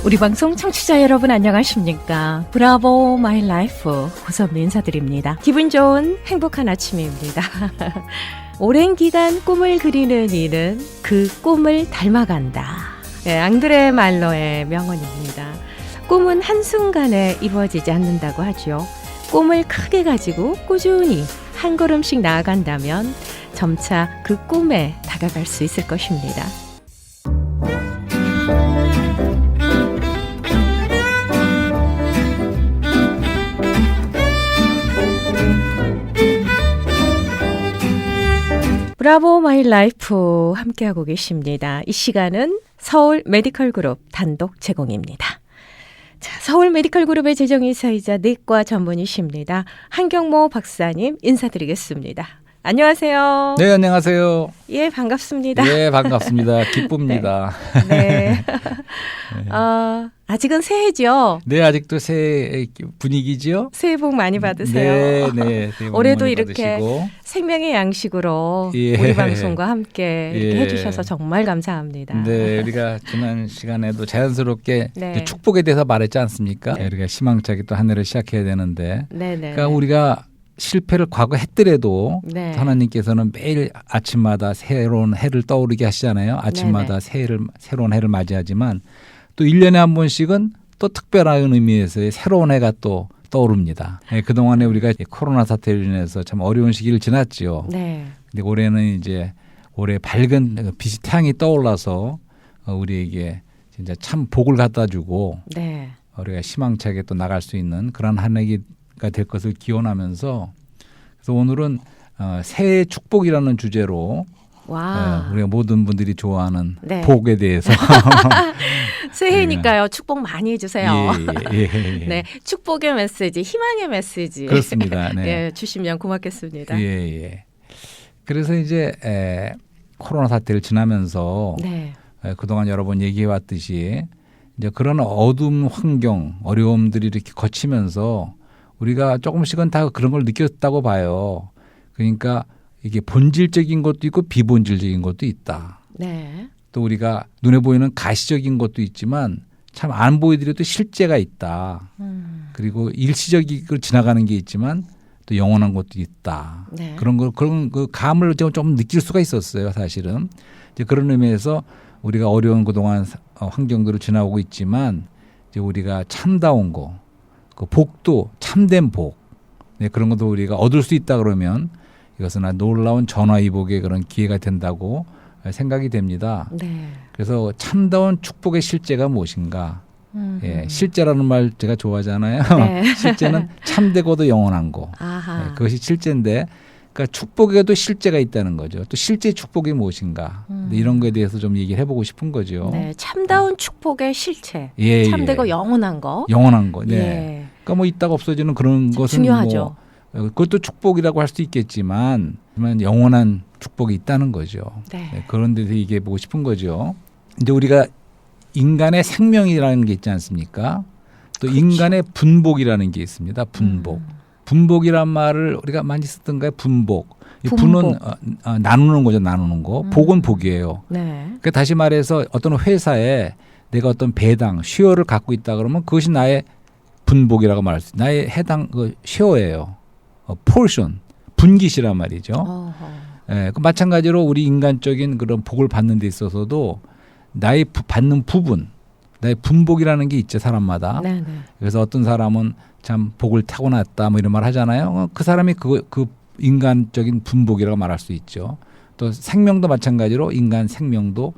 우리 방송 청취자 여러분 안녕하십니까? 브라보 마이 라이프 고선미 인사드립니다. 기분 좋은 행복한 아침입니다. 오랜 기간 꿈을 그리는 이는 그 꿈을 닮아간다. 네, 앙드레 말러의 명언입니다. 꿈은 한순간에 이루어지지 않는다고 하죠. 꿈을 크게 가지고 꾸준히 한 걸음씩 나아간다면 점차 그 꿈에 다가갈 수 있을 것입니다. 브라보 마이 라이프 함께하고 계십니다. 이 시간은 서울 메디컬 그룹 단독 제공입니다. 자, 서울 메디컬 그룹의 재정이사이자 내과 전문의십니다. 한경모 박사님 인사드리겠습니다. 안녕하세요. 네, 안녕하세요. 예, 반갑습니다. 네, 반갑습니다. 기쁩니다. 네. 아직은 새해죠? 네, 아직도 새해 분위기죠? 새해 복 많이 받으세요. 네, 새해 복 올해도 많이 이렇게 받으시고. 생명의 양식으로 예. 우리 방송과 함께 이렇게 예. 해주셔서 정말 감사합니다. 네, 우리가 지난 시간에도 자연스럽게 네. 이제 축복에 대해서 말했지 않습니까? 네. 우리가 희망차게 또 한 해를 시작해야 되는데, 네네. 그러니까 우리가 실패를 과거 했더라도 네. 하나님께서는 매일 아침마다 새로운 해를 떠오르게 하시잖아요. 아침마다 새로운 해를 맞이하지만 또 1년에 한 번씩은 또 특별한 의미에서의 새로운 해가 또 떠오릅니다. 네, 그동안에 우리가 코로나 사태로 인해서 참 어려운 시기를 지났지요. 네. 근데 올해는 이제 올해 밝은 빛이 태양이 떠올라서 우리에게 진짜 참 복을 갖다 주고 네. 우리가 희망차게 또 나갈 수 있는 그런 한 해가 될 것을 기원하면서 그래서 오늘은 새해 축복이라는 주제로 와. 우리가 모든 분들이 좋아하는 네. 복에 대해서 새해니까요. 축복 많이 해주세요. 예. 네, 축복의 메시지, 희망의 메시지. 그렇습니다. 네. 네, 주시면 고맙겠습니다. 예. 그래서 이제 코로나 사태를 지나면서 네. 그동안 여러 번 얘기해 왔듯이 이제 그런 어두운 환경, 어려움들이 이렇게 거치면서 우리가 조금씩은 다 그런 걸 느꼈다고 봐요. 그러니까 이게 본질적인 것도 있고 비본질적인 것도 있다. 네. 또 우리가 눈에 보이는 가시적인 것도 있지만 참 안 보이더라도 실제가 있다. 그리고 일시적으로 지나가는 게 있지만 또 영원한 것도 있다. 네. 그런 그 감을 좀 느낄 수가 있었어요, 사실은. 이제 그런 의미에서 우리가 어려운 그동안 환경들을 지나오고 있지만 이제 우리가 참다운 거, 그 복도 참된 복, 네, 그런 것도 우리가 얻을 수 있다 그러면 이것은 놀라운 전화위복의 그런 기회가 된다고 생각이 됩니다. 네. 그래서 참다운 축복의 실제가 무엇인가? 예, 실제라는 말 제가 좋아하잖아요. 네. 실제는 참되고도 영원한 거. 아하. 네, 그것이 실제인데, 그러니까 축복에도 실제가 있다는 거죠. 또 실제 축복이 무엇인가? 이런 거에 대해서 좀 얘기를 해보고 싶은 거죠. 네, 참다운 축복의 실체. 예, 참되고 영원한 거. 영원한 거. 네. 예. 그러니까 뭐 있다가 없어지는 그런 것은 중요하죠. 뭐 그것도 축복이라고 할 수 있겠지만 영원한 축복이 있다는 거죠. 네. 네, 그런 데서 얘기해 보고 싶은 거죠. 이제 우리가 인간의 생명이라는 게 있지 않습니까? 또 그렇죠. 인간의 분복이라는 게 있습니다. 분복. 분복이란 말을 우리가 많이 쓰던가요? 분복. 이 분은 나누는 거죠. 나누는 거. 복은 복이에요. 네. 그러니까 다시 말해서 어떤 회사에 내가 어떤 배당, 쉐어를 갖고 있다 그러면 그것이 나의 분복이라고 말할 수 있어요. 나의 해당 그 쉐어예요. 포션, 분깃이란 말이죠. 예, 그 마찬가지로 우리 인간적인 그런 복을 받는 데 있어서도 나의 받는 부분, 나의 분복이라는 게 있죠, 사람마다. 네네. 그래서 어떤 사람은 참 복을 타고났다 뭐 이런 말 하잖아요. 그 사람이 그 인간적인 분복이라고 말할 수 있죠. 또 생명도 마찬가지로 인간 생명도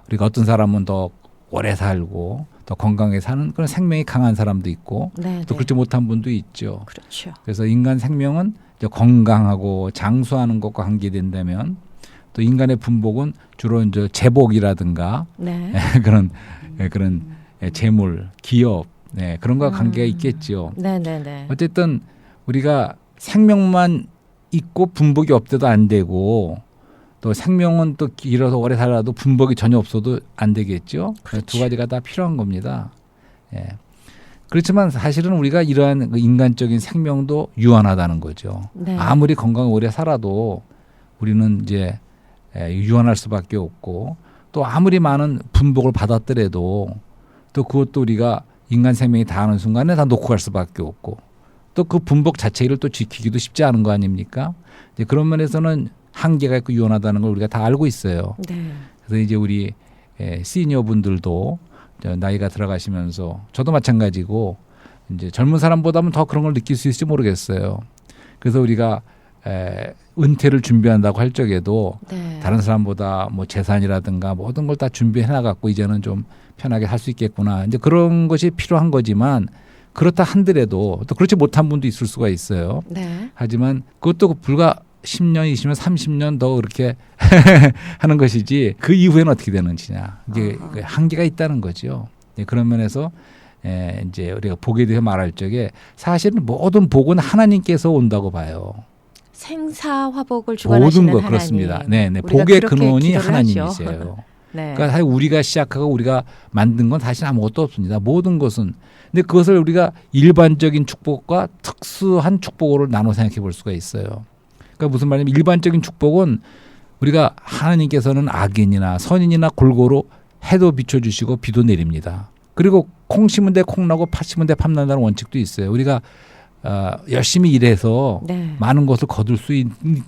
우리가 어떤 사람은 더 오래 살고 더 건강하게 사는 그런 생명이 강한 사람도 있고 네네. 또 그렇지 못한 분도 있죠. 그렇죠. 그래서 인간 생명은 이제 건강하고 장수하는 것과 관계된다면 또 인간의 분복은 주로 이제 재복이라든가 네. 그런 재물, 기업 그런 거와 관계가 있겠죠. 네네네. 어쨌든 우리가 생명만 있고 분복이 없어도 안 되고 또 생명은 또 길어서 오래 살아도 분복이 전혀 없어도 안 되겠죠. 그렇죠. 두 가지가 다 필요한 겁니다. 예. 그렇지만 사실은 우리가 이러한 그 인간적인 생명도 유한하다는 거죠. 네. 아무리 건강히 오래 살아도 우리는 이제 유한할 수밖에 없고 또 아무리 많은 분복을 받았더라도 또 그것도 우리가 인간 생명이 다하는 순간에 다 놓고 갈 수밖에 없고 또 그 분복 자체를 또 지키기도 쉽지 않은 거 아닙니까? 이제 그런 면에서는 한계가 있고 유연하다는 걸 우리가 다 알고 있어요. 네. 그래서 이제 우리 시니어 분들도 나이가 들어가시면서 저도 마찬가지고 이제 젊은 사람보다는 더 그런 걸 느낄 수 있을지 모르겠어요. 그래서 우리가 은퇴를 준비한다고 할 적에도 네. 다른 사람보다 뭐 재산이라든가 모든 걸 다 준비해 놔갖고 이제는 좀 편하게 살 수 있겠구나. 이제 그런 것이 필요한 거지만 그렇다 한들에도 또 그렇지 못한 분도 있을 수가 있어요. 네. 하지만 그것도 불과 10년, 20년, 30년 더 그렇게 하는 것이지 그 이후에는 어떻게 되는지냐. 이게 한계가 있다는 거죠. 그런 면에서 이제 우리가 복에 대해 말할 적에 사실은 모든 복은 하나님께서 온다고 봐요. 생사화복을 주관하시는 모든 것 하나님. 그렇습니다. 네, 네. 우리가 복의 그렇게 근원이 기도를 하나님이세요. 네. 그러니까 사실 우리가 시작하고 우리가 만든 건 사실 아무것도 없습니다. 모든 것은. 근데 그것을 우리가 일반적인 축복과 특수한 축복으로 나눠 생각해 볼 수가 있어요. 그러니까 무슨 말이냐면 일반적인 축복은 우리가 하나님께서는 악인이나 선인이나 골고루 해도 비춰주시고 비도 내립니다. 그리고 콩 심은 데 콩 나고 팥 심은 데 팥 난다는 원칙도 있어요. 우리가 열심히 일해서 네. 많은 것을 거둘 수도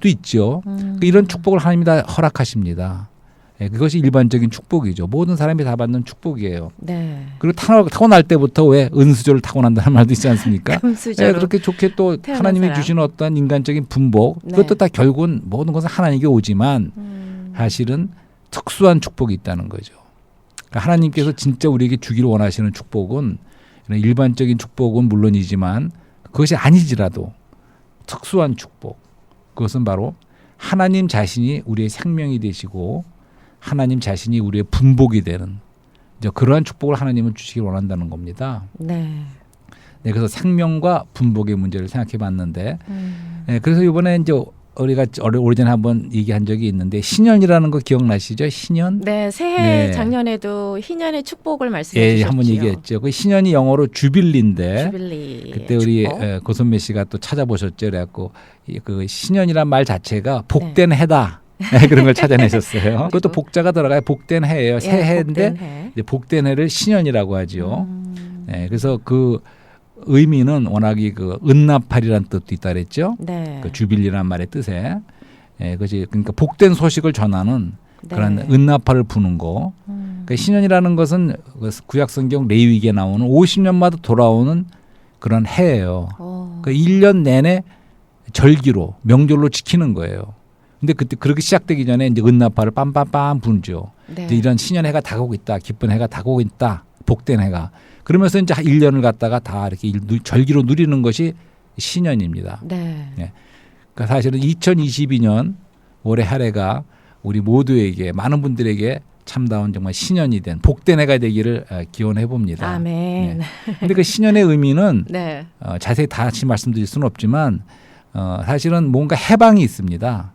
있죠. 이런 축복을 하나님이 다 허락하십니다. 그것이 일반적인 축복이죠. 모든 사람이 다 받는 축복이에요. 네. 그리고 타고날 때부터 왜 은수저를 타고난다는 말도 있지 않습니까? 금수저로 그렇게 좋게 또 태어난 하나님이 사람. 주시는 어떤 인간적인 분복 네. 그것도 다 결국은 모든 것은 하나님께 오지만 사실은 특수한 축복이 있다는 거죠. 그러니까 하나님께서 진짜 우리에게 주기를 원하시는 축복은 이런 일반적인 축복은 물론이지만 그것이 아니지라도 특수한 축복 그것은 바로 하나님 자신이 우리의 생명이 되시고 하나님 자신이 우리의 분복이 되는 이제 그러한 축복을 하나님은 주시길 원한다는 겁니다. 네. 네, 그래서 생명과 분복의 문제를 생각해 봤는데 네, 그래서 이번에 이제 우리가 오래전에 한번 얘기한 적이 있는데 신년이라는 거 기억나시죠? 신년? 네, 새해 네. 작년에도 희년의 축복을 말씀해 예, 주셨죠. 한번 얘기했죠. 그 신년이 영어로 주빌리인데 주빌리. 그때 우리 축복. 고선배 씨가 또 찾아보셨죠. 그래갖고 그 신년이란 말 자체가 복된 해다. 그런 걸 찾아내셨어요. 그것도 복자가 들어가요. 복된 해예요. 새 해인데 복된 해. 이제 복된 해를 신년이라고 하죠. 네, 그래서 그 의미는 워낙이 그 은나팔이라는 뜻도 있다 그랬죠. 네. 그 주빌리라는 말의 뜻에. 그것이 그러니까 복된 소식을 전하는 그런 네. 은나팔을 부는 거. 그러니까 신년이라는 것은 구약성경 레위기에 나오는 50년마다 돌아오는 그런 해예요. 그러니까 1년 내내 절기로 명절로 지키는 거예요. 근데 그때 그렇게 시작되기 전에 이제 은나팔을 빰빰빰 부르죠. 네. 이제 이런 신년 해가 다가오고 있다. 기쁜 해가 다가오고 있다. 복된 해가. 그러면서 이제 1년을 갖다가 다 이렇게 절기로 누리는 것이 신년입니다. 네. 그러니까 사실은 2022년 올해 한 해가 우리 모두에게 많은 분들에게 참다운 정말 신년이 된 복된 해가 되기를 기원해 봅니다. 아멘. 그런데 그 신년의 의미는 네. 자세히 다시 말씀드릴 수는 없지만 사실은 뭔가 해방이 있습니다.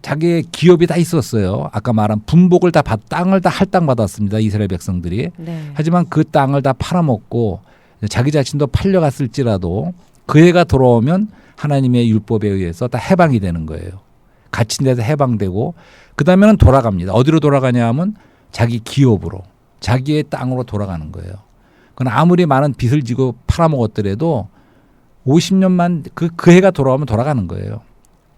자기의 기업이 다 있었어요. 아까 말한 분복을 다 땅을 다 할당받았습니다. 이스라엘 백성들이. 네. 하지만 그 땅을 다 팔아먹고 자기 자신도 팔려갔을지라도 그 해가 돌아오면 하나님의 율법에 의해서 다 해방이 되는 거예요. 갇힌 데서 해방되고 그 다음에는 돌아갑니다. 어디로 돌아가냐 하면 자기 기업으로 자기의 땅으로 돌아가는 거예요. 그건 아무리 많은 빚을 지고 팔아먹었더라도 50년만 그 해가 돌아오면 돌아가는 거예요.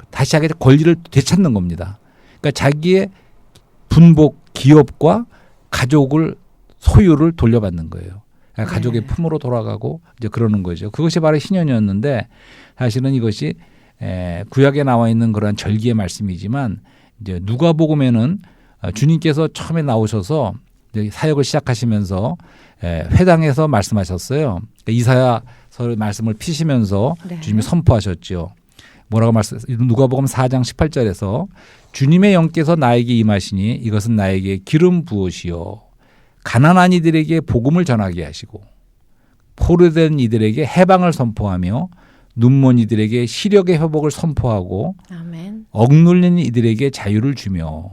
다시 자기의 권리를 되찾는 겁니다. 그러니까 자기의 분복 기업과 가족을 소유를 돌려받는 거예요. 그러니까 가족의 품으로 돌아가고 이제 그러는 거죠. 그것이 바로 신년이었는데 사실은 이것이 구약에 나와 있는 그런 절기의 말씀이지만 이제 누가복음에는 주님께서 처음에 나오셔서 사역을 시작하시면서 회당에서 말씀하셨어요. 그러니까 이사야서 말씀을 피시면서 네. 주님이 선포하셨죠. 뭐라고 누가복음 4장 18절에서 주님의 영께서 나에게 임하시니 이것은 나에게 기름 부으시오 가난한 이들에게 복음을 전하게 하시고 포로된 이들에게 해방을 선포하며 눈먼 이들에게 시력의 회복을 선포하고 아멘. 억눌린 이들에게 자유를 주며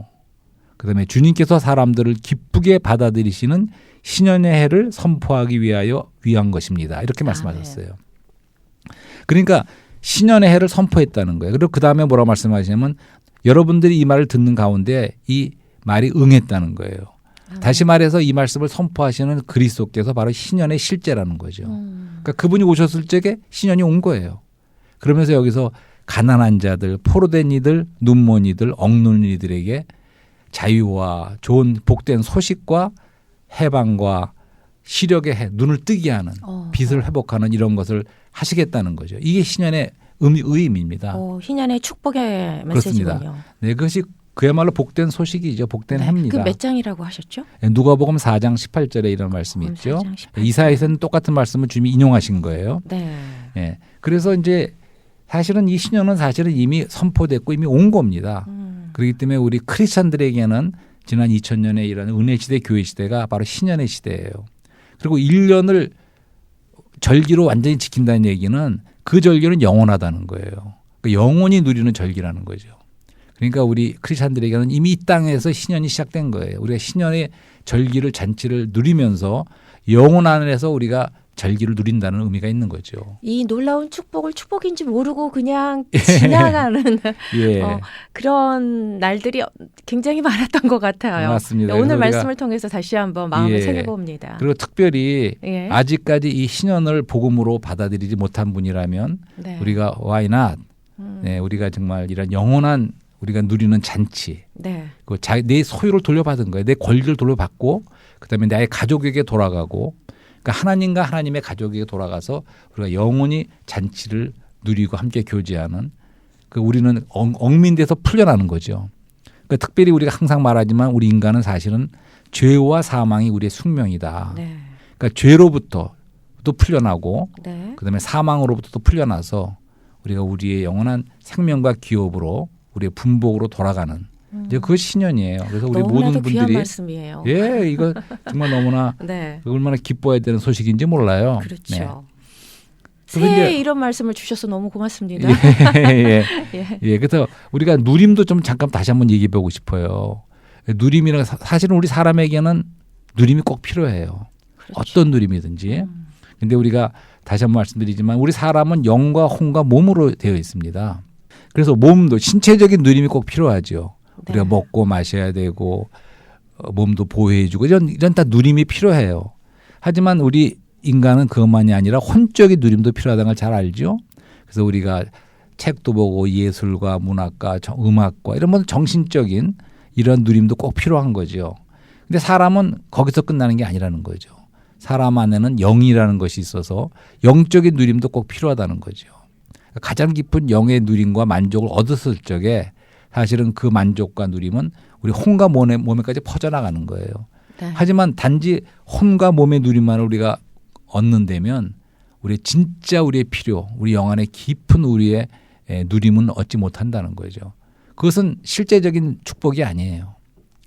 그다음에 주님께서 사람들을 기쁘게 받아들이시는 신년의 해를 선포하기 위한 것입니다. 이렇게 말씀하셨어요. 그러니까 신년의 해를 선포했다는 거예요. 그리고 그 다음에 뭐라고 말씀하시냐면 여러분들이 이 말을 듣는 가운데 이 말이 응했다는 거예요. 다시 말해서 이 말씀을 선포하시는 그리스도께서 바로 신년의 실제라는 거죠. 그러니까 그분이 오셨을 적에 신년이 온 거예요. 그러면서 여기서 가난한 자들, 포로된 이들, 눈먼 이들, 억눌린 이들에게 자유와 좋은 복된 소식과 해방과 시력의 눈을 뜨게 하는 빛을 회복하는 이런 것을 하시겠다는 거죠. 이게 신년의 의미입니다. 신년의 축복의 그렇습니다. 메시지군요. 네, 그것이 그야말로 복된 소식이죠. 복된 해입니다. 그 몇 장이라고 하셨죠? 누가복음 4장 18절에 이런 말씀이 있죠. 4장 18절. 이사야에서는 똑같은 말씀을 주님이 인용하신 거예요. 네. 네. 그래서 이제 사실은 이 신년은 사실은 이미 선포됐고 이미 온 겁니다. 그렇기 때문에 우리 크리스찬들에게는 지난 2000년에 이런 은혜 시대, 교회 시대가 바로 신년의 시대예요. 그리고 1년을 절기로 완전히 지킨다는 얘기는 그 절기는 영원하다는 거예요. 그러니까 영원히 누리는 절기라는 거죠. 그러니까 우리 크리스찬들에게는 이미 이 땅에서 신년이 시작된 거예요. 우리가 신년의 절기를 잔치를 누리면서 영원 안에서 우리가 절기를 누린다는 의미가 있는 거죠. 이 놀라운 축복을 축복인지 모르고 그냥 지나가는 예. 그런 날들이 굉장히 많았던 것 같아요. 맞습니다. 오늘 그래서 말씀을 통해서 다시 한번 마음을 예. 새겨봅니다. 그리고 특별히 예. 아직까지 이 신년을 복음으로 받아들이지 못한 분이라면 네. 우리가 why not? 네, 우리가 정말 이런 영원한 우리가 누리는 잔치, 네. 내 소유를 돌려받은 거예요. 내 권리를 돌려받고 그다음에 나의 가족에게 돌아가고 그러니까 하나님과 하나님의 가족에게 돌아가서 우리가 영원히 잔치를 누리고 함께 교제하는 그 우리는 억민돼서 풀려나는 거죠. 그러니까 특별히 우리가 항상 말하지만 우리 인간은 사실은 죄와 사망이 우리의 숙명이다. 네. 그러니까 죄로부터도 풀려나고 네. 그다음에 사망으로부터도 풀려나서 우리가 우리의 영원한 생명과 기업으로 우리의 분복으로 돌아가는 이제 그것이 신년이에요. 그래서 우리 모든 너무나도 귀한 분들이 말씀이에요. 예, 이거 정말 너무나 네. 얼마나 기뻐해야 되는 소식인지 몰라요. 그렇죠. 네. 새해 이제- 이런 말씀을 주셔서 너무 고맙습니다. 예, 예. 예. 그래서 우리가 누림도 좀 잠깐 다시 한번 얘기해 보고 싶어요. 누림이는 사실은 우리 사람에게는 누림이 꼭 필요해요. 그렇죠. 어떤 누림이든지. 근데 우리가 다시 한번 말씀드리지만 우리 사람은 영과 혼과 몸으로 되어 있습니다. 그래서 몸도 신체적인 누림이 꼭 필요하죠. 네. 우리가 먹고 마셔야 되고 몸도 보호해주고 이런 다 누림이 필요해요. 하지만 우리 인간은 그것만이 아니라 혼적인 누림도 필요하다는 걸 잘 알죠. 그래서 우리가 책도 보고 예술과 문학과 음악과 이런 건 정신적인 이런 누림도 꼭 필요한 거죠. 근데 사람은 거기서 끝나는 게 아니라는 거죠. 사람 안에는 영이라는 것이 있어서 영적인 누림도 꼭 필요하다는 거죠. 가장 깊은 영의 누림과 만족을 얻었을 적에 사실은 그 만족과 누림은 우리 혼과 몸에까지 퍼져나가는 거예요. 네. 하지만 단지 혼과 몸의 누림만을 우리가 얻는다면 우리 진짜 우리의 필요, 우리 영 안의 깊은 우리의 누림은 얻지 못한다는 거죠. 그것은 실제적인 축복이 아니에요.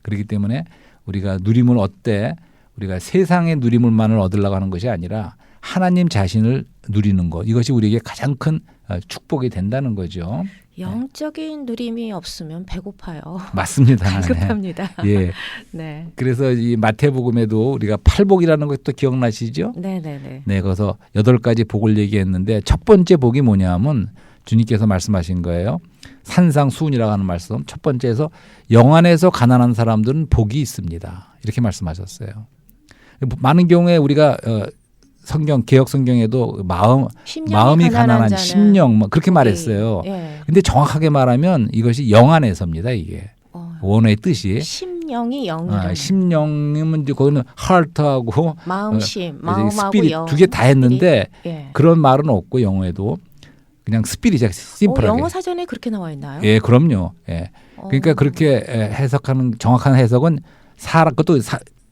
그렇기 때문에 우리가 누림을 얻되 우리가 세상의 누림을만을 얻으려고 하는 것이 아니라 하나님 자신을 누리는 것, 이것이 우리에게 가장 큰 축복이 된다는 거죠. 영적인 누림이 없으면 배고파요. 맞습니다. 급합니다. 예. 네. 그래서 이 마태복음에도 우리가 팔복이라는 것도 기억나시죠? 네네네. 네, 거기서 8가지 복을 얘기했는데 첫 번째 복이 뭐냐면 주님께서 말씀하신 거예요. 산상수훈이라고 하는 말씀. 첫 번째에서 영 안에서 가난한 사람들은 복이 있습니다. 이렇게 말씀하셨어요. 많은 경우에 우리가 성경 개혁 성경에도 마음이 가난한 자는 심령 그렇게 복이- 말했어요. 예. 근데 정확하게 말하면 이것이 영 안에서입니다. 이게 원어의 뜻이 심령이 영이라. 심령이면 이제 거기는 heart하고 마음심, 마음하고 스피릿 영. 두 개 다 했는데 예. 그런 말은 없고 영어에도 그냥 스피릿이 심플하게. 영어 사전에 그렇게 나와 있나요? 예, 그럼요. 예. 그러니까 그렇게 해석하는 정확한 해석은 그것도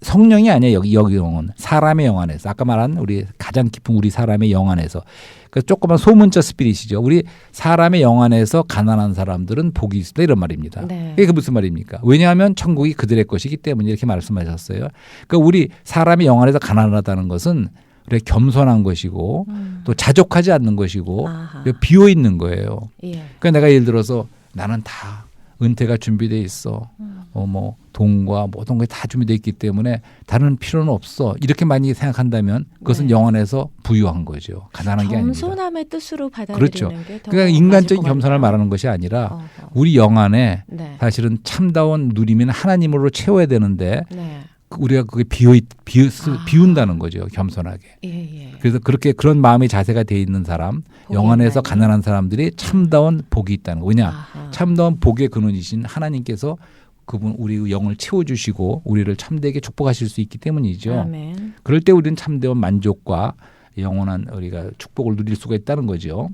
성령이 아니에요. 여기 영은 사람의 영 안에서 아까 말한 우리 가장 깊은 우리 사람의 영 안에서 그 조그만 소문자 스피릿이죠. 우리 사람의 영 안에서 가난한 사람들은 복이 있다 이런 말입니다. 네. 이게 무슨 말입니까? 왜냐하면 천국이 그들의 것이기 때문에 이렇게 말씀하셨어요. 그러니까 우리 사람의 영 안에서 가난하다는 것은 우리가 겸손한 것이고 또 자족하지 않는 것이고 아하. 비어 있는 거예요. 예. 그러니까 내가 예를 들어서 나는 다 은퇴가 준비돼 있어. 뭐 돈과 모든 것이 다 준비돼 있기 때문에 다른 필요는 없어. 이렇게 많이 생각한다면 그것은 네. 영안에서 부유한 거죠. 가난한 게 아닙니다. 겸손함의 뜻으로 받아들이는 그렇죠. 게 더 그러니까 인간적인 겸손을 말하는 것이 아니라 우리 영 안에 네. 사실은 참다운 누림인 하나님으로 채워야 되는데 네. 우리가 그게 비운다는 거죠. 겸손하게. 예, 예. 그래서 그렇게 그런 마음의 자세가 돼 있는 사람, 복이 영안에서 있나요? 가난한 사람들이 참다운 복이 있다는 거. 왜냐? 아하. 참다운 복의 근원이신 하나님께서 그분 우리 영을 채워주시고 우리를 참되게 축복하실 수 있기 때문이죠. 아멘. 그럴 때 우리는 참되운 만족과 영원한 우리가 축복을 누릴 수가 있다는 거죠.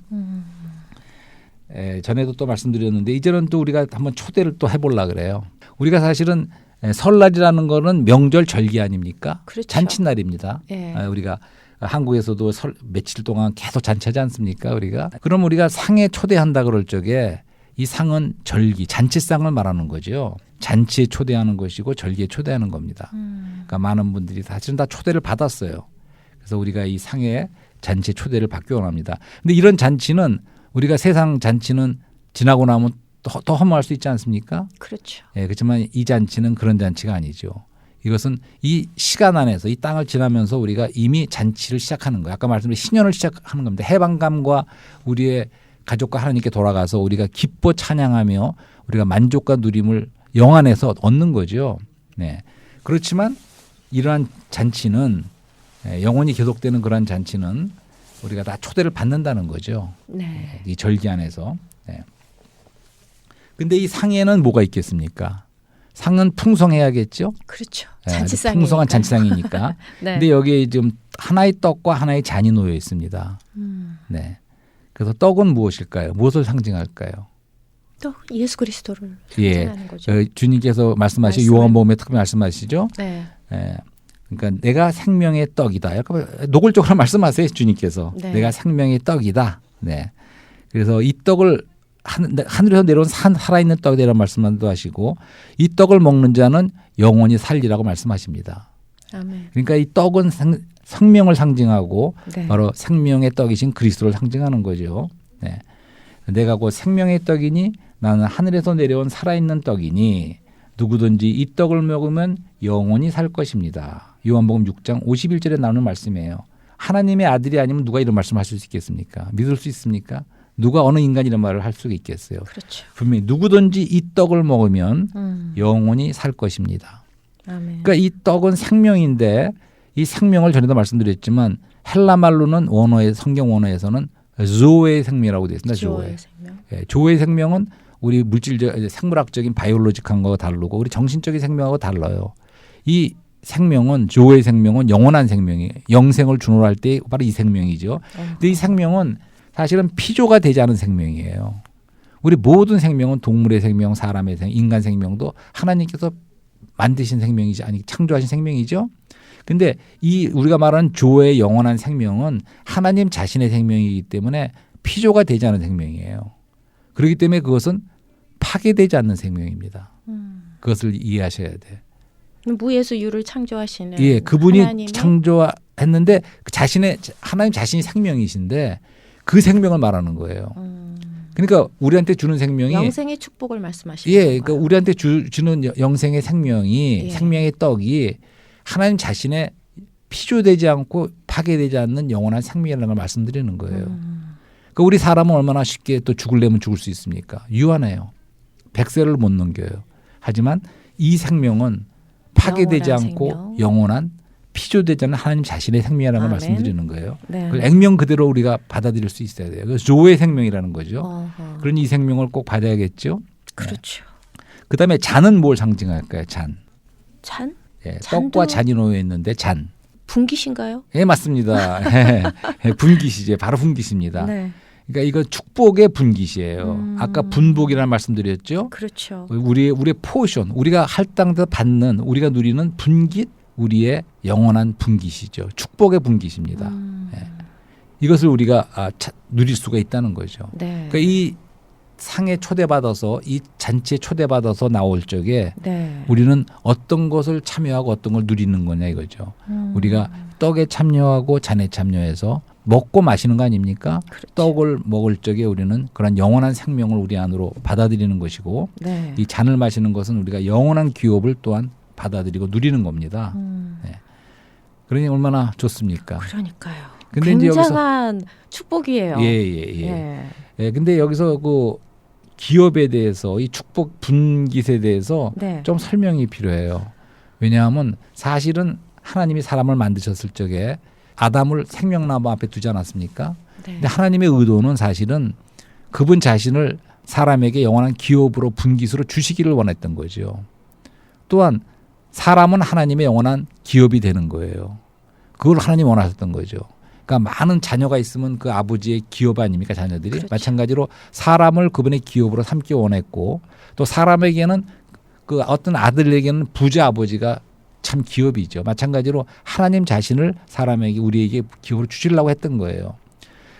전에도 또 말씀드렸는데 이제는 또 우리가 한번 초대를 또 해보려 그래요. 우리가 사실은 설날이라는 거는 명절 절기 아닙니까? 그렇죠. 잔칫날입니다. 예. 우리가 한국에서도 며칠 동안 계속 잔치하지 않습니까? 우리가 그럼 우리가 상에 초대한다 그럴 적에 이 상은 절기, 잔치상을 말하는 거죠. 잔치에 초대하는 것이고 절기에 초대하는 겁니다. 그러니까 많은 분들이 사실은 다 초대를 받았어요. 그래서 우리가 이 상에 잔치에 초대를 받기 원합니다. 근데 이런 잔치는 우리가 세상 잔치는 지나고 나면 더 허무할 수 있지 않습니까? 그렇죠. 예, 그렇지만 이 잔치는 그런 잔치가 아니죠. 이것은 이 시간 안에서 이 땅을 지나면서 우리가 이미 잔치를 시작하는 거예요. 아까 말씀드린 신년을 시작하는 겁니다. 해방감과 우리의 가족과 하나님께 돌아가서 우리가 기뻐 찬양하며 우리가 만족과 누림을 영안에서 얻는 거죠. 네. 그렇지만 이러한 잔치는 영원히 계속되는 그러한 잔치는 우리가 다 초대를 받는다는 거죠. 네. 이 절기 안에서. 네. 근데 이 상에는 뭐가 있겠습니까? 상은 풍성해야겠죠. 그렇죠. 네, 잔치상이니까. 풍성한 잔치상이니까. 네. 근데 여기에 지금 하나의 떡과 하나의 잔이 놓여 있습니다. 네. 그래서 떡은 무엇일까요? 무엇을 상징할까요? 또 예수 그리스도를 예. 상징하는 거죠. 주님께서 말씀하신 말씀을- 요한복음에 특히 말씀하시죠. 네. 예. 그러니까 내가 생명의 떡이다. 약간 노골적으로 말씀하세요, 주님께서. 네. 내가 생명의 떡이다. 네. 그래서 이 떡을 하늘에서 내려온 살아있는 떡이라는 말씀도 하시고 이 떡을 먹는 자는 영원히 살리라고 말씀하십니다. 아멘. 그러니까 이 떡은 생명을 상징하고 네. 바로 생명의 떡이신 그리스도를 상징하는 거죠. 네. 내가 곧 생명의 떡이니 나는 하늘에서 내려온 살아있는 떡이니 누구든지 이 떡을 먹으면 영원히 살 것입니다. 요한복음 6장 51절에 나오는 말씀이에요. 하나님의 아들이 아니면 누가 이런 말씀하실 수 있겠습니까? 믿을 수 있습니까? 누가 어느 인간이 이런 말을 할 수가 있겠어요? 그렇죠. 분명히 누구든지 이 떡을 먹으면 영원히 살 것입니다. 아멘. 그러니까 이 떡은 생명인데 이 생명을 전에도 말씀드렸지만 헬라 말로는 성경 원어에서는 조의 생명이라고 되어 있습니다. 조의 생명. 예, 조의 생명은 우리 물질적 생물학적인 바이올로직한 거하고 다르고 우리 정신적인 생명하고 달라요. 이 생명은 조의 생명은 영원한 생명이에요. 영생을 준호할 때 바로 이 생명이죠. 근데 이 생명은 사실은 피조가 되지 않은 생명이에요. 우리 모든 생명은 동물의 생명, 사람의 생명, 인간 생명도 하나님께서 만드신 생명이지 아니 창조하신 생명이죠. 근데 이 우리가 말하는 조의 영원한 생명은 하나님 자신의 생명이기 때문에 피조가 되지 않은 생명이에요. 그렇기 때문에 그것은 파괴되지 않는 생명입니다. 그것을 이해하셔야 돼. 무에서 유를 창조하시는 예, 그분이 하나님의 창조했는데 하나님 자신이 생명이신데 그 생명을 말하는 거예요. 그러니까 우리한테 주는 생명이 영생의 축복을 말씀하시는 예, 건가요? 그러니까 우리한테 주는 영생의 생명이 예. 생명의 떡이 하나님 자신의 피조되지 않고 파괴되지 않는 영원한 생명이라는 걸 말씀드리는 거예요. 그러니까 우리 사람은 얼마나 쉽게 또 죽으려면 죽을 수 있습니까? 유한해요. 100세를 못 넘겨요. 하지만 이 생명은 파괴되지 영원한 않고 생명. 영원한 피조되지 않는 하나님 자신의 생명이라는 걸 아멘. 말씀드리는 거예요. 네. 그걸 액면 그대로 우리가 받아들일 수 있어야 돼요. 그래서 조의 생명이라는 거죠. 어허. 그러니 이 생명을 꼭 받아야겠죠. 그렇죠. 그다음에 잔은 뭘 상징할까요? 잔. 잔? 예, 잔도- 떡과 잔이 놓여 있는데 잔. 분기신가요? 예, 맞습니다. 예, 분깃이죠. 바로 분깃입니다. 네. 그러니까 이거 축복의 분깃이에요. 아까 분복이라는 말씀드렸죠. 그렇죠. 우리의 포션, 우리가 할당에서 받는, 우리가 누리는 분깃, 우리의 영원한 분깃이죠. 축복의 분깃입니다. 예. 이것을 우리가 누릴 수가 있다는 거죠. 네. 그러니까 이 상에 초대받아서 이 잔치에 초대받아서 나올 적에 네. 우리는 어떤 것을 참여하고 어떤 걸 누리는 거냐 이거죠. 우리가 떡에 참여하고 잔에 참여해서 먹고 마시는 거 아닙니까? 그렇죠. 떡을 먹을 적에 우리는 그런 영원한 생명을 우리 안으로 받아들이는 것이고 네. 이 잔을 마시는 것은 우리가 영원한 기업을 또한 받아들이고 누리는 겁니다. 네. 그러니 얼마나 좋습니까? 그러니까요. 근데 이제 굉장한 축복이에요. 예. 예, 근데 여기서 그 기업에 대해서 이 축복 분깃에 대해서 네. 좀 설명이 필요해요. 왜냐하면 사실은 하나님이 사람을 만드셨을 적에 아담을 생명나무 앞에 두지 않았습니까? 네. 근데 하나님의 의도는 사실은 그분 자신을 사람에게 영원한 기업으로 분깃으로 주시기를 원했던 거죠. 또한 사람은 하나님의 영원한 기업이 되는 거예요. 그걸 하나님이 원하셨던 거죠. 그러니까 많은 자녀가 있으면 그 아버지의 기업 아닙니까, 자녀들이? 그렇죠. 마찬가지로 사람을 그분의 기업으로 삼기 원했고 또 사람에게는 그 어떤 아들에게는 부자 아버지가 참 기업이죠. 마찬가지로 하나님 자신을 사람에게 우리에게 기업으로 주시려고 했던 거예요.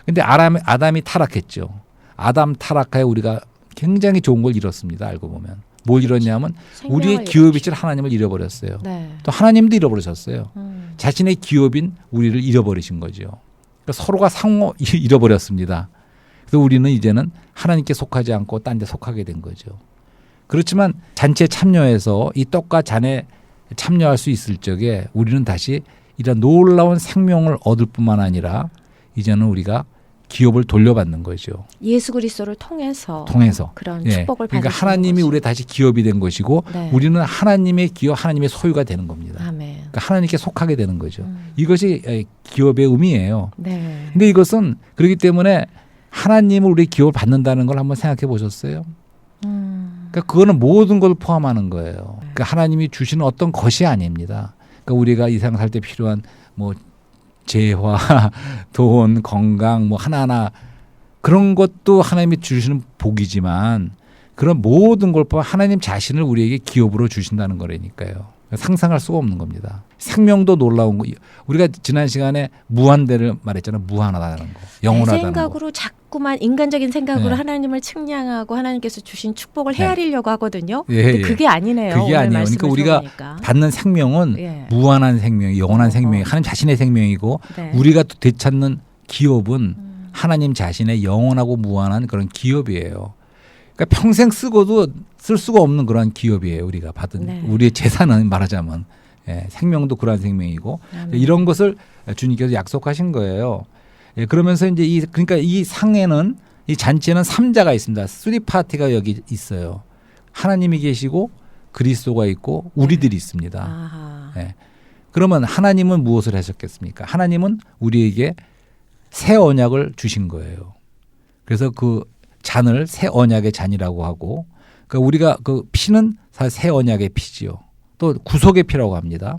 근데 아담이 타락했죠. 아담 타락하여 우리가 굉장히 좋은 걸 잃었습니다. 알고 보면. 뭘 잃었냐면 우리의 기업이실 하나님을 잃어버렸어요. 네. 또 하나님도 잃어버리셨어요. 자신의 기업인 우리를 잃어버리신 거죠. 그러니까 서로가 상호 잃어버렸습니다. 그래서 우리는 이제는 하나님께 속하지 않고 딴 데 속하게 된 거죠. 그렇지만 잔치에 참여해서 이 떡과 잔에 참여할 수 있을 적에 우리는 다시 이런 놀라운 생명을 얻을 뿐만 아니라 이제는 우리가 기업을 돌려받는 거죠. 예수 그리스도를 통해서 그런 예. 축복을 받는 그러니까 하나님이 우리 다시 기업이 된 것이고 네. 우리는 하나님의 기업, 하나님의 소유가 되는 겁니다. 아멘. 그러니까 하나님께 속하게 되는 거죠. 이것이 기업의 의미예요. 네. 근데 이것은 그렇기 때문에 하나님을 우리 기업을 받는다는 걸 한번 생각해 보셨어요? 그러니까 그거는 모든 걸 포함하는 거예요. 그러니까 하나님이 주시는 어떤 것이 아닙니다. 그러니까 우리가 이 세상 살 때 필요한 뭐 재화, 돈, 건강 뭐 하나하나 그런 것도 하나님이 주시는 복이지만 그런 모든 걸 포함 하나님 자신을 우리에게 기업으로 주신다는 거라니까요. 상상할 수가 없는 겁니다. 생명도 놀라운 거. 우리가 지난 시간에 무한대를 말했잖아요. 무한하다는 거. 내 영원하다는 생각으로 거. 자꾸만 인간적인 생각으로 네. 하나님을 측량하고 하나님께서 주신 축복을 네. 헤아리려고 하거든요. 예, 근데 예. 그게 아니네요. 그게 오늘 아니에요. 말씀을 그러니까 우리가 들어보니까. 받는 생명은 예. 무한한 생명, 영원한 생명이 하나님 자신의 생명이고 네. 우리가 또 되찾는 기업은 하나님 자신의 영원하고 무한한 그런 기업이에요. 그러니까 평생 쓰고도 쓸 수가 없는 그런 기업이에요. 우리가 받은 네. 우리의 재산은 말하자면 생명도 그러한 생명이고 아멘. 이런 것을 주님께서 약속하신 거예요. 그러면서 이제 그러니까 이 상에는 이 잔치에는 3자가 있습니다. 3파티가 여기 있어요. 하나님이 계시고 그리스도가 있고 우리들이 있습니다. 아하. 그러면 하나님은 무엇을 하셨겠습니까? 하나님은 우리에게 새 언약을 주신 거예요. 그래서 그 잔을 새 언약의 잔이라고 하고 그러니까 우리가 그 피는 사실 새 언약의 피지요. 또 구속의 피라고 합니다.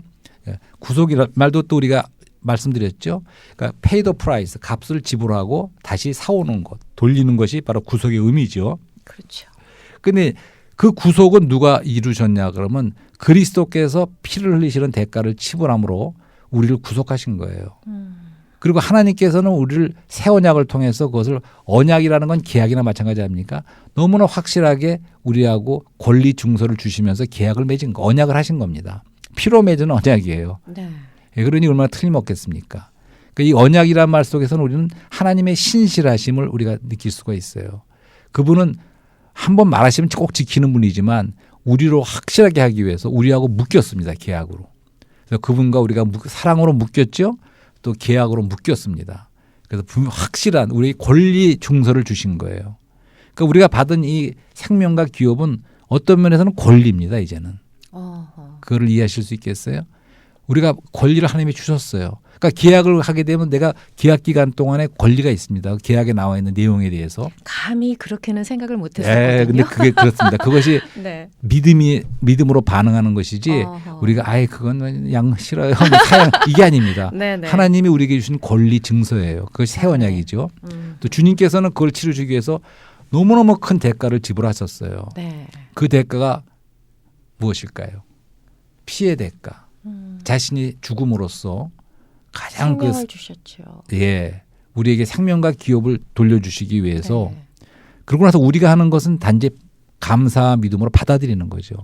구속이란 말도 또 우리가 말씀드렸죠. 그러니까 pay the price, 값을 지불하고 다시 사오는 것, 돌리는 것이 바로 구속의 의미죠. 그렇죠. 근데 그 구속은 누가 이루셨냐 그러면 그리스도께서 피를 흘리시는 대가를 치불함으로 우리를 구속하신 거예요. 그리고 하나님께서는 우리를 새 언약을 통해서 그것을 언약이라는 건 계약이나 마찬가지 아닙니까? 너무나 확실하게 우리하고 권리 중서를 주시면서 계약을 맺은 거, 언약을 하신 겁니다. 피로 맺은 언약이에요. 네. 그러니 얼마나 틀림없겠습니까? 그러니까 이 언약이라는 말 속에서는 우리는 하나님의 신실하심을 우리가 느낄 수가 있어요. 그분은 한번 말하시면 꼭 지키는 분이지만 우리로 확실하게 하기 위해서 우리하고 묶였습니다. 계약으로. 그래서 그분과 우리가 사랑으로 묶였죠. 또 계약으로 묶였습니다. 그래서 확실한 우리의 권리 중서를 주신 거예요. 그러니까 우리가 받은 이 생명과 기업은 어떤 면에서는 권리입니다. 이제는. 그거를 이해하실 수 있겠어요? 우리가 권리를 하나님이 주셨어요. 그러니까 계약을 하게 되면 내가 계약 기간 동안에 권리가 있습니다. 계약에 나와 있는 내용에 대해서. 감히 그렇게는 생각을 못했었거든요. 근데 그게 그렇습니다. 그것이 네. 믿음으로 반응하는 것이지 우리가 아예 그건 양 싫어요. 뭐 사양 이게 아닙니다. 네네. 하나님이 우리에게 주신 권리 증서예요. 그것이 새 언약이죠. 또 주님께서는 그걸 치르주기 위해서 너무너무 큰 대가를 지불하셨어요. 네. 그 대가가 무엇일까요? 피의 대가. 자신이 죽음으로써 가장 생명을 주셨죠. 우리에게 생명과 기업을 돌려주시기 위해서 네. 그러고 나서 우리가 하는 것은 단지 감사 믿음으로 받아들이는 거죠.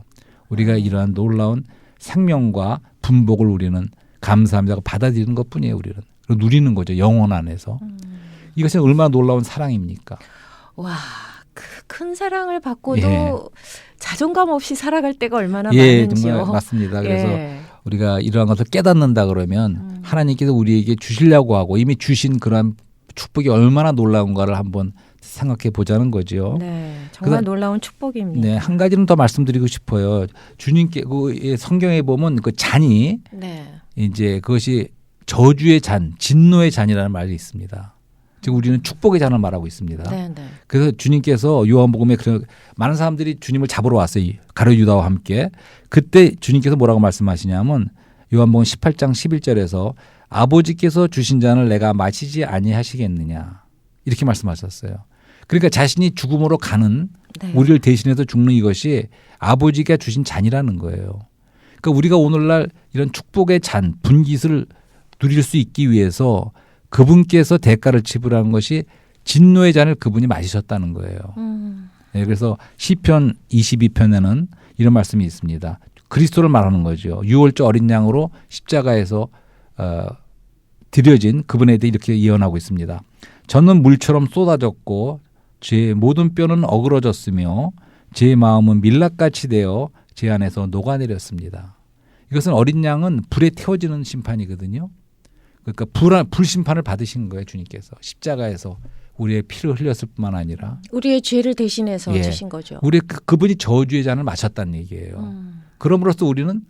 우리가 이러한 놀라운 생명과 분복을 우리는 감사하고 받아들이는 것뿐이에요. 우리는. 그리고 누리는 거죠. 영혼 안에서. 이것이 얼마나 놀라운 사랑입니까? 와, 그 큰 사랑을 받고도 자존감 없이 살아갈 때가 얼마나 예, 많은지요. 정말 맞습니다. 그래서 우리가 이러한 것을 깨닫는다 그러면 하나님께서 우리에게 주시려고 하고 이미 주신 그러한 축복이 얼마나 놀라운가를 한번 생각해 보자는 거죠. 네, 정말 그다음- 놀라운 축복입니다. 네, 한 가지는 더 말씀드리고 싶어요. 주님께 그 성경에 보면 그 잔이 네. 이제 그것이 저주의 잔, 진노의 잔이라는 말이 있습니다. 지금 우리는 축복의 잔을 말하고 있습니다. 네, 네. 그래서 주님께서 요한복음에 많은 사람들이 주님을 잡으러 왔어요. 가룟 유다와 함께. 그때 주님께서 뭐라고 말씀하시냐면 요한복음 18장 11절에서 아버지께서 주신 잔을 내가 마시지 아니하시겠느냐 이렇게 말씀하셨어요. 그러니까 자신이 죽음으로 가는 네. 우리를 대신해서 죽는 이것이 아버지가 주신 잔이라는 거예요. 그러니까 우리가 오늘날 이런 축복의 잔, 분깃을 누릴 수 있기 위해서 그분께서 대가를 지불한 것이 진노의 잔을 그분이 마시셨다는 거예요. 네, 그래서 시편 22편에는 이런 말씀이 있습니다. 그리스도를 말하는 거죠. 유월절 어린 양으로 십자가에서 드려진 그분에 대해 이렇게 예언하고 있습니다. 저는 물처럼 쏟아졌고 제 모든 뼈는 어그러졌으며 제 마음은 밀랍같이 되어 제 안에서 녹아내렸습니다. 이것은 어린 양은 불에 태워지는 심판이거든요. 그러니까 불심판을 받으신 거예요. 주님께서 십자가에서 우리의 피를 흘렸을 뿐만 아니라 우리의 죄를 대신해서 예. 주신 거죠. 우리 그분이 저주의 잔을 마셨다는 얘기예요. 그럼으로써 우리는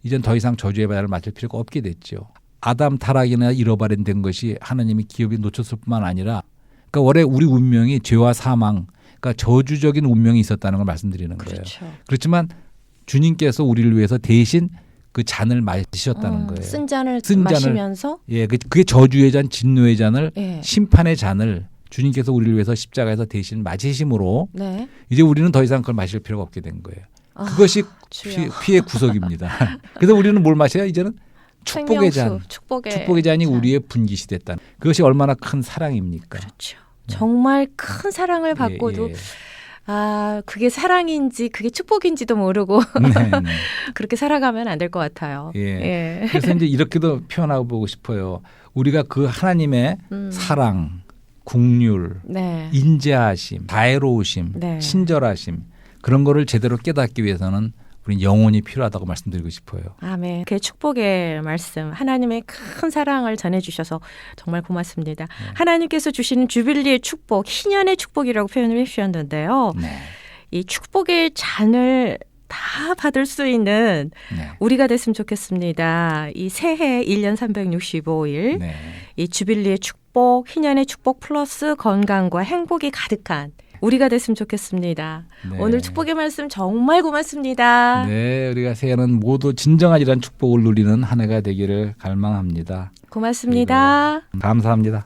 이젠 더 이상 저주의 잔을 마실 필요가 없게 됐죠. 아담 타락이나 잃어버린 된 것이 하나님이 기업이 놓쳤을 뿐만 아니라 그러니까 원래 우리 운명이 죄와 사망, 그러니까 저주적인 운명이 있었다는 걸 말씀드리는 거예요. 그렇죠. 그렇지만 주님께서 우리를 위해서 대신 그 잔을 마시셨다는 거예요. 쓴 잔을 쓴 잔을- 마시면서 예, 그게 저주의 잔, 진노의 잔을 예. 심판의 잔을 주님께서 우리를 위해서 십자가에서 대신 마시심으로 네. 이제 우리는 더 이상 그걸 마실 필요가 없게 된 거예요. 아, 그것이 주여. 피의 구속입니다. 그래서 우리는 뭘 마셔야 이제는 축복의 잔. 생명수, 축복의 축복의 잔이 잔. 우리의 분깃이 됐다. 그것이 얼마나 큰 사랑입니까? 그렇죠. 정말 큰 사랑을 예, 받고도 예. 아 그게 사랑인지 그게 축복인지도 모르고 네, 네. 그렇게 살아가면 안 될 것 같아요. 예. 그래서 이제 이렇게도 표현하고 보고 싶어요. 우리가 그 하나님의 사랑, 긍휼, 네. 인자하심, 다애로우심, 네. 친절하심 그런 거를 제대로 깨닫기 위해서는 우리 영혼이 필요하다고 말씀드리고 싶어요. 아멘. 그 축복의 말씀, 하나님의 큰 사랑을 전해주셔서 정말 고맙습니다. 하나님께서 주시는 주빌리의 축복, 희년의 축복이라고 표현을 해주셨는데요. 네. 이 축복의 잔을 다 받을 수 있는 네. 우리가 됐으면 좋겠습니다. 이 새해 1년 365일 네. 이 주빌리의 축복, 희년의 축복 플러스 건강과 행복이 가득한 우리가 됐으면 좋겠습니다. 네. 오늘 축복의 말씀 정말 고맙습니다. 네, 우리가 새해는 모두 진정한 이런 축복을 누리는 한 해가 되기를 갈망합니다. 고맙습니다. 감사합니다.